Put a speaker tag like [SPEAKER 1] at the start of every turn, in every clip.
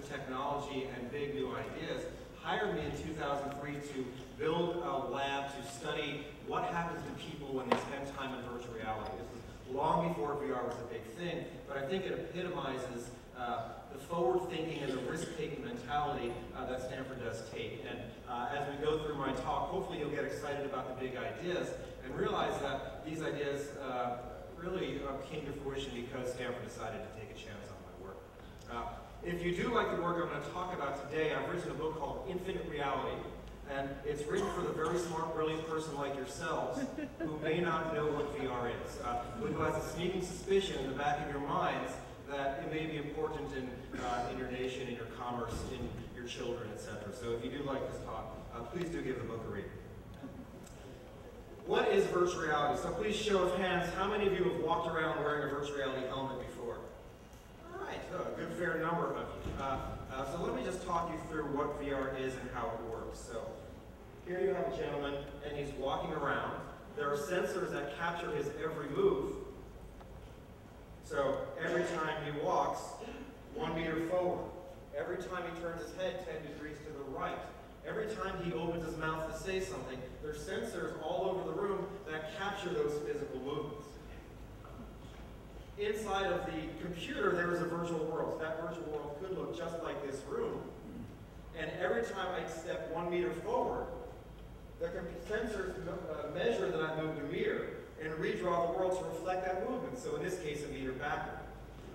[SPEAKER 1] technology and big new ideas, hired me in 2003 to build a lab to study what happens to people when they spend time in virtual reality. This was long before VR was a big thing, but I think it epitomizes the forward-thinking and the risk-taking mentality that Stanford does take. And as we go through my talk, hopefully you'll get excited about the big ideas and realize that these ideas really came to fruition because Stanford decided to take a chance on my work. If you do like the work I'm going to talk about today, I've written a book called Infinite Reality. And it's written for the very smart, brilliant person like yourselves who may not know what VR is, but who has a sneaking suspicion in the back of your minds that it may be important in your nation, in your commerce, in your children, etc. So if you do like this talk, please do give the book a read. What is virtual reality? So please show of hands, how many of you have walked around wearing a virtual reality helmet before? All right, so a good fair number of you. So let me just talk you through what VR is and how it works. So here you have a gentleman, and he's walking around. There are sensors that capture his every move. So every time he walks, 1 meter forward. Every time he turns his head 10 degrees to the right. Every time he opens his mouth to say something, there's sensors all over the room that capture those physical movements. Inside of the computer, there is a virtual world. So that virtual world could look just like this room. And every time I step 1 meter forward, the sensors measure that I moved a meter and redraw the world to reflect that movement. So in this case, a meter backward.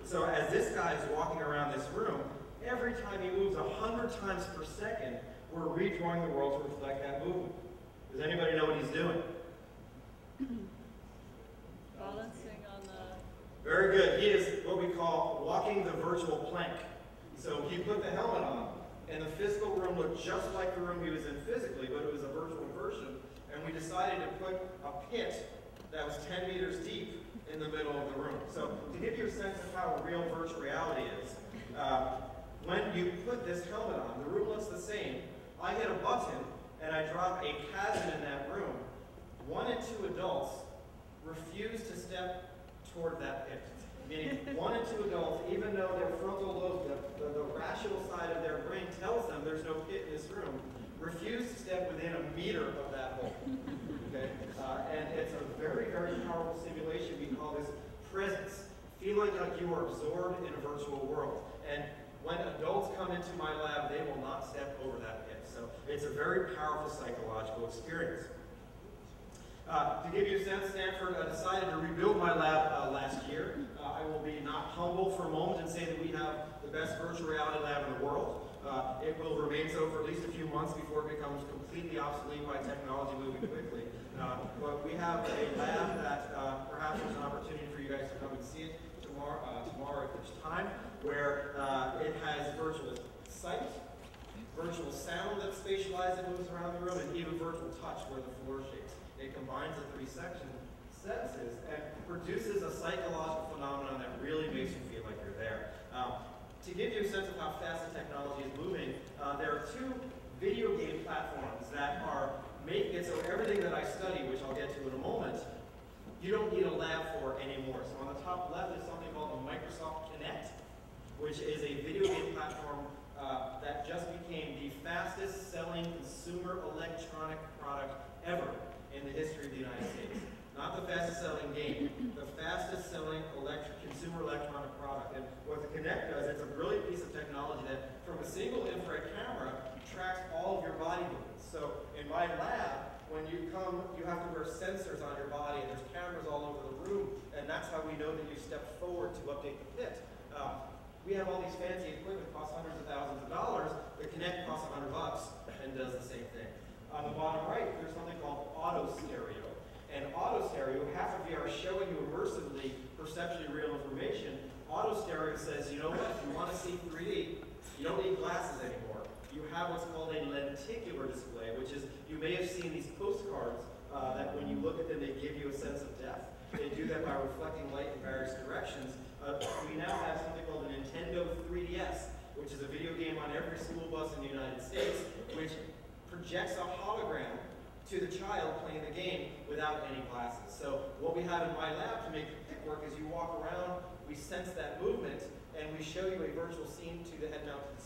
[SPEAKER 1] So as this guy is walking around this room, every time he moves 100 times per second, we're redrawing the world to reflect that movement. Does anybody know what he's doing?
[SPEAKER 2] Balancing on the...
[SPEAKER 1] Very good. He is what we call walking the virtual plank. So he put the helmet on, and the physical room looked just like the room he was in physically, but it was a virtual version. And we decided to put a pit that was 10 meters deep in the middle of the room. So to give you a sense of how real virtual reality is, when you put this helmet on, the room looks the same. I hit a button, and I drop a chasm in that room. 1 and 2 adults refuse to step toward that pit. Meaning 1 and 2 adults, even though their frontal lobe, the rational side of their brain tells them there's no pit in this room, refuse to step within a meter of that hole. Okay? And it's a very, very powerful simulation. We call this presence, feeling like you are absorbed in a virtual world. And when adults come into my lab, they will not step over that pit. So it's a very powerful psychological experience. To give you a sense, Stanford decided to rebuild my lab last year. I will be not humble for a moment and say that we have the best virtual reality lab in the world. It will remain so for at least a few months before it becomes completely obsolete by technology moving quickly. But we have a lab that perhaps there's an opportunity for you guys to come and see it tomorrow if there's time, where it has virtual sight, virtual sound that's spatialized and moves around the room, and even virtual touch where the floor shakes. It combines the 3 senses and produces a psychological phenomenon that really makes you feel like you're there. To give you a sense of how fast the technology is moving, there are 2 video game platforms that are making it so everything that I study, which I'll get to in a moment, you don't need a lab for anymore. So on the top left is something called the Microsoft Kinect, which is a video game platform that just became the fastest selling consumer electronic product ever in the history of the United States. Not the fastest selling game, the fastest selling consumer electronic product. And what the Kinect does, it's a brilliant piece of technology that from a single infrared camera tracks all of your body movements. So in my lab, when you come, you have to wear sensors on your body, and there's cameras all over the room, and that's how we know that you stepped forward to update the pit. We have all these fancy equipment, costs hundreds of thousands of dollars. The Kinect costs $100 and does the same thing. On the bottom right, there's something called auto stereo. And auto stereo, half of VR is showing you immersively, perceptually real information. Auto stereo says, you know what, if you want to see 3D, you don't need glasses anymore. You have what's called a lenticular display, which is, you may have seen these postcards that when you look at them, they give you a sense of depth. They do that by reflecting light in various directions. We now have something called the Nintendo 3DS, which is a video game on every school bus in the United States, which projects a hologram to the child playing the game without any glasses. So what we have in my lab to make the pit work is you walk around, we sense that movement, and we show you a virtual scene to the head-mounted